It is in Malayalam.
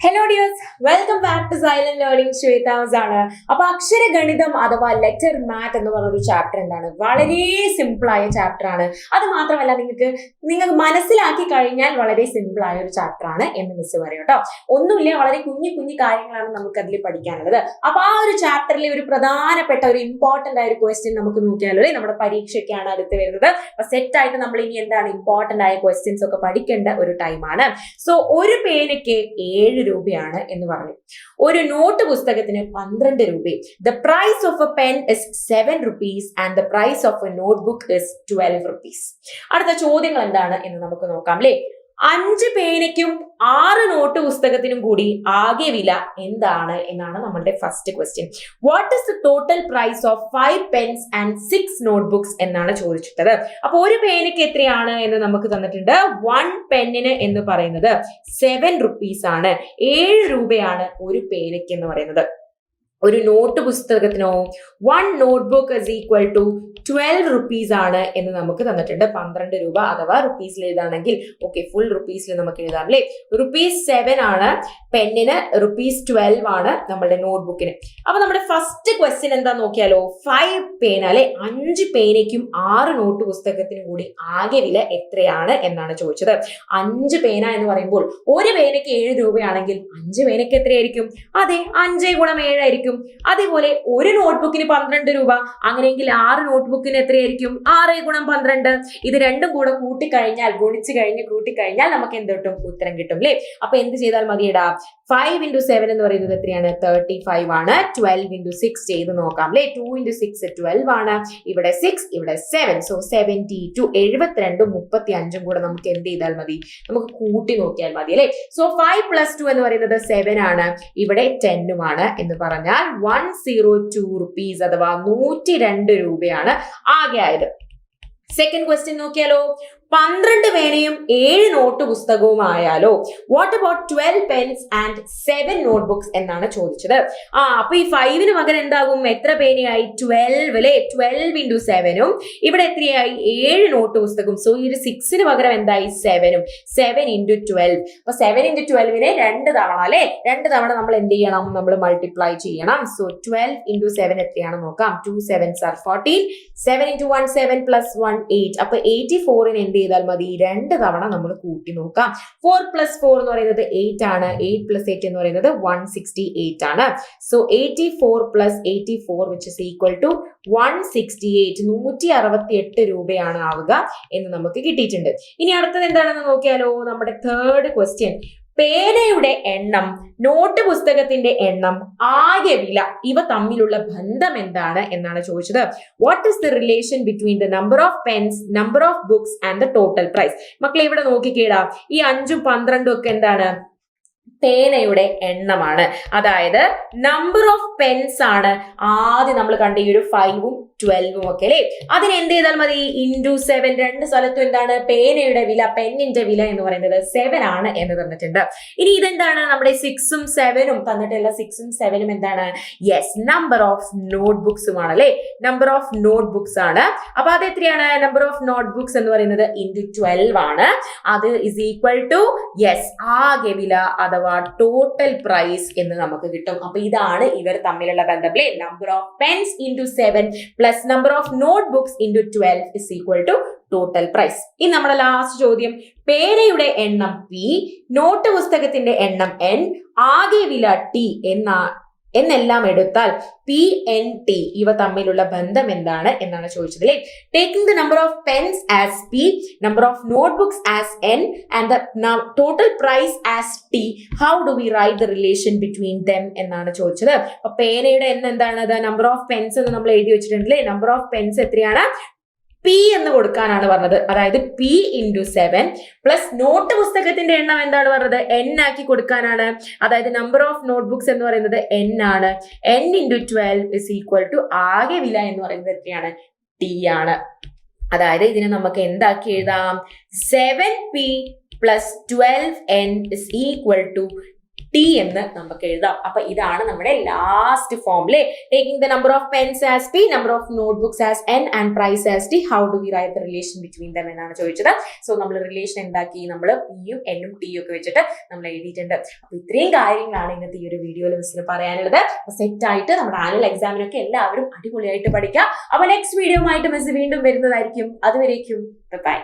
Hello dears, welcome back to silent learning. Shweta's ആണ്. അപ്പൊ അക്ഷരഗണിതം അഥവാ ലെറ്റർ മാത്ത് എന്ന് പറഞ്ഞൊരു ചാപ്റ്റർ എന്താണ്, വളരെ സിമ്പിൾ ആയ ചാപ്റ്റർ ആണ്. അത് മാത്രമല്ല നിങ്ങൾക്ക് മനസ്സിലാക്കി കഴിഞ്ഞാൽ വളരെ സിമ്പിൾ ആയ ഒരു ചാപ്റ്റർ ആണ് എന്ന് മിസ് പറയും കേട്ടോ. ഒന്നുമില്ല, വളരെ കുഞ്ഞു കുഞ്ഞു കാര്യങ്ങളാണ് നമുക്ക് അതിൽ പഠിക്കാനുള്ളത്. അപ്പൊ ആ ഒരു ചാപ്റ്ററിലെ ഒരു പ്രധാനപ്പെട്ട ഒരു ഇമ്പോർട്ടന്റ് ആയ ഒരു ക്വസ്റ്റ്യൻ നമുക്ക് നോക്കിയാലോ. നമ്മുടെ പരീക്ഷയ്ക്കാണ് അടുത്ത് വരുന്നത്. അപ്പൊ സെറ്റ് ആയിട്ട് നമ്മൾ ഇനി എന്താണ് ഇമ്പോർട്ടന്റ് ആയ ക്വസ്റ്റ്യൻസ് ഒക്കെ പഠിക്കേണ്ട ഒരു ടൈമാണ്. സോ ഒരു പേനയ്ക്ക് 7 രൂപയാണ് എന്ന് പറഞ്ഞു. ഒരു നോട്ട് പുസ്തകത്തിന് 12 രൂപ. The price of a pen is 7 rupees and the price of a notebook is 12 rupees. അടുത്ത ചോദ്യങ്ങൾ എന്താണ് എന്ന് നമുക്ക് നോക്കാം അല്ലേ. 5 പേനയ്ക്കും 6 നോട്ട് പുസ്തകത്തിനും കൂടി ആകെ വില എന്താണ് എന്നാണ് നമ്മുടെ first question. What is the total price of 5 pens and 6 notebooks എന്നാണ് ചോദിച്ചിട്ടത്. അപ്പൊ ഒരു പേനയ്ക്ക് എത്രയാണ് എന്ന് നമുക്ക് തന്നിട്ടുണ്ട്. 1 പെന്നിന് എന്ന് പറയുന്നത് 7 rupees ആണ്. 7 രൂപയാണ് ഒരു പേനയ്ക്ക് എന്ന് പറയുന്നത്. ഒരു നോട്ട് പുസ്തകത്തിനോ 1 notebook is equal to 12 rupees ആണ് എന്ന് നമുക്ക് തന്നിട്ടുണ്ട്. 12 രൂപ അഥവാ റുപ്പീസിൽ എഴുതാണെങ്കിൽ ഓക്കെ, ഫുൾ റുപ്പീസിൽ നമുക്ക് എഴുതാം അല്ലേ. ₹7 ആണ് പെന്നിന്, ₹12 ആണ് നമ്മുടെ നോട്ട്ബുക്കിന്. അപ്പൊ നമ്മുടെ ഫസ്റ്റ് ക്വസ്റ്റ്യൻ എന്താ നോക്കിയാലോ. 5 പേന അല്ലെ, 5 പേനയ്ക്കും 6 നോട്ട് പുസ്തകത്തിനും കൂടി ആകെ വില എത്രയാണ് എന്നാണ് ചോദിച്ചത്. 5 പേന എന്ന് പറയുമ്പോൾ ഒരു പേനയ്ക്ക് 7 രൂപയാണെങ്കിൽ 5 പേനയ്ക്ക് എത്രയായിരിക്കും? അതെ, 5 × 7 ആയിരിക്കും. അതേപോലെ ഒരു നോട്ട്ബുക്കിന് 12 രൂപ, അങ്ങനെയെങ്കിൽ 6 നോട്ട്ബുക്കിന് എത്രയായിരിക്കും? 6 × 12. ഇത് രണ്ടും കൂടെ കൂട്ടിക്കഴിഞ്ഞാൽ, കൂട്ടിക്കഴിഞ്ഞാൽ നമുക്ക് എന്ത് കിട്ടും? ഉത്തരം കിട്ടും അല്ലേ. അപ്പൊ എന്ത് ചെയ്താൽ മതിയിടാ? 5 × 7 എന്ന് പറയുന്നത് എത്രയാണ്? 35 ആണ്. 12 × 6 ചെയ്ത് നോക്കാം അല്ലെ. 2 × 6 12 ആണ്. ഇവിടെ 6, ഇവിടെ 7. സോ 72. 72 35 കൂടെ നമുക്ക് എന്ത് ചെയ്താൽ മതി? നമുക്ക് കൂട്ടി നോക്കിയാൽ മതി അല്ലെ. സോ 5 + 2 എന്ന് പറയുന്നത് 7 ആണ്. ഇവിടെ 10 ആണ് എന്ന് പറഞ്ഞാൽ 102 rupees അഥവാ 102 രൂപയാണ് ആകെ ആയത്. സെക്കൻഡ് ക്വസ്റ്റ്യൻ നോക്കിയാലോ. 12 പേനയും 7 നോട്ട് പുസ്തകവും ആയാലോ. What about 12 pens and 7 notebooks എന്നാണ് ചോദിച്ചത്. അപ്പൊ ഈ 5ന് പകരം എന്താകും? എത്ര പേനയായി? 12 അല്ലെ. 12 × 7ഉം ഇവിടെ എത്രയായി? 7 നോട്ട് പുസ്തകവും. സോ ഈ 6ന് പകരം എന്തായി? 7ഉം. 7 × 12. അപ്പൊ 7 × 12നെ 2 തവണ അല്ലെ. 2 തവണ നമ്മൾ എന്ത് ചെയ്യണം? നമ്മൾ മൾട്ടിപ്ലൈ ചെയ്യണം. സോ 12 × 7 എത്രയാണ് നോക്കാം. 2 7s are 14. 7 × 1 7 + 1 8. അപ്പൊ 84ന് എന്ത് ചെയ്താൽ മതി? 2 തവണ നമ്മൾ കൂട്ടി നോക്കാം. 4 + 4 എന്ന് പറയുന്നത് 8 ആണ്. 8 + 8 എന്ന് പറയുന്നത് 168 ആണ്. So 84 + 84 which is equal to 168. 168 രൂപയാണ് ആവുക എന്ന് നമുക്ക് കിട്ടിയിട്ടുണ്ട്. ഇനി അടുത്തത് എന്താണെന്ന് നോക്കിയാലോ. നമ്മുടെ തേർഡ് ക്വസ്റ്റ്യൻ. പേനയുടെ എണ്ണം, നോട്ട് പുസ്തകത്തിന്റെ എണ്ണം, ആകെ വില, ഇവ തമ്മിലുള്ള ബന്ധം എന്താണ് എന്നാണ് ചോദിച്ചത്. What is the relation between the number of pens, number of books and the total price? മക്കളെ ഇവിടെ നോക്കിക്കേടാ. ഈ 5ഉം 12ഉം ഒക്കെ എന്താണ്? പേനയുടെ എണ്ണമാണ്. അതായത് നമ്പർ ഓഫ് പെൻസ് ആണ് ആദ്യം നമ്മൾ കണ്ട ഈ ഒരു 5ഉം 12ഉം ഒക്കെ അല്ലെ. അതിന് എന്ത് ചെയ്താൽ മതി? × 7. 2 സ്ഥലത്തും എന്താണ്? പേനയുടെ വില, പെന്നിന്റെ വില എന്ന് പറയുന്നത് 7 ആണ് എന്ന് തന്നിട്ടുണ്ട്. ഇനി ഇതെന്താണ്? നമ്മുടെ 6ഉം 7ഉം തന്നിട്ടുള്ള 6ഉം 7ഉം എന്താണ്? യെസ്, നമ്പർ ഓഫ് നോട്ട്ബുക്സും ആണ് അല്ലെ. നമ്പർ ഓഫ് നോട്ട്ബുക്സ് ആണ്. അപ്പൊ അത് എത്രയാണ്? നമ്പർ ഓഫ് നോട്ട്ബുക്സ് എന്ന് പറയുന്നത് × 12 ആണ്. അത് ഇസ് ഈക്വൽ ടു യെസ്, ആകെ വില അഥവാ ടോട്ടൽ പ്രൈസ് എന്ന് നമുക്ക് കിട്ടും. അപ്പൊ ഇതാണ് ഇവർ തമ്മിലുള്ള ബന്ധം അല്ലെ. Number of pens × 7 plus number of notebooks × 12 is equal to total price. ഇനി നമ്മുടെ ലാസ്റ്റ് ചോദ്യം. പേനയുടെ എണ്ണം P, നോട്ട് പുസ്തകത്തിന്റെ എണ്ണം N, ആകെ വില T എന്നെല്ലാം എടുത്താൽ PNT, ഇവ തമ്മിലുള്ള ബന്ധം എന്താണ് എന്നാണ് ചോദിച്ചത് അല്ലേ. Taking the number of pens as P, number of notebooks as N and the total price as T, how do we write the relation between them എന്നാണ് ചോദിച്ചത്. അപ്പൊ പേനയുടെ എണ്ണം എന്താണ്? നമ്പർ ഓഫ് പെൻസ് എന്ന് നമ്മൾ എഴുതി വെച്ചിട്ടുണ്ടല്ലേ. നമ്പർ ഓഫ് പെൻസ് എത്രയാണ്? P എന്ന് കൊടുക്കാനാണ് പറഞ്ഞത്. അതായത് P × 7 പ്ലസ് നോട്ട് പുസ്തകത്തിന്റെ എണ്ണം എന്താണ് പറഞ്ഞത്? N ആക്കി കൊടുക്കാനാണ്. അതായത് നമ്പർ ഓഫ് നോട്ട്ബുക്സ് എന്ന് പറയുന്നത് N ആണ്. N × 12 ഇസ് ഈക്വൽ ടു ആകെ വില എന്ന് പറയുന്നത് എത്രയാണ്? T ആണ്. അതായത് ഇതിനെ നമുക്ക് എന്താക്കി എഴുതാം? 7P + 12N is equal to T എന്ന് നമുക്ക് എഴുതാം. അപ്പൊ ഇതാണ് നമ്മുടെ ലാസ്റ്റ് ഫോമിലെ taking the number of pens as P, number of notebooks as N and price as T, how do we write the relation between them എന്നാണ് ചോദിച്ചത്. സോ നമ്മൾ റിലേഷൻ ഉണ്ടാക്കി, നമ്മൾ പിയും എന്നും ടിയും ഒക്കെ വെച്ചിട്ട് നമ്മൾ എഴുതിയിട്ടുണ്ട്. അപ്പൊ ഇത്രയും കാര്യങ്ങളാണ് ഇന്നത്തെ ഈ ഒരു വീഡിയോയിൽ മിസ്സിന് പറയാനുള്ളത്. സെറ്റ് ആയിട്ട് നമ്മുടെ ആനുവൽ എക്സാമിനൊക്കെ എല്ലാവരും അടിപൊളിയായിട്ട് പഠിക്കാം. അപ്പൊ നെക്സ്റ്റ് വീഡിയോ ആയിട്ട് മിസ് വീണ്ടും വരുന്നതായിരിക്കും. അതുവരേക്കും ബൈ.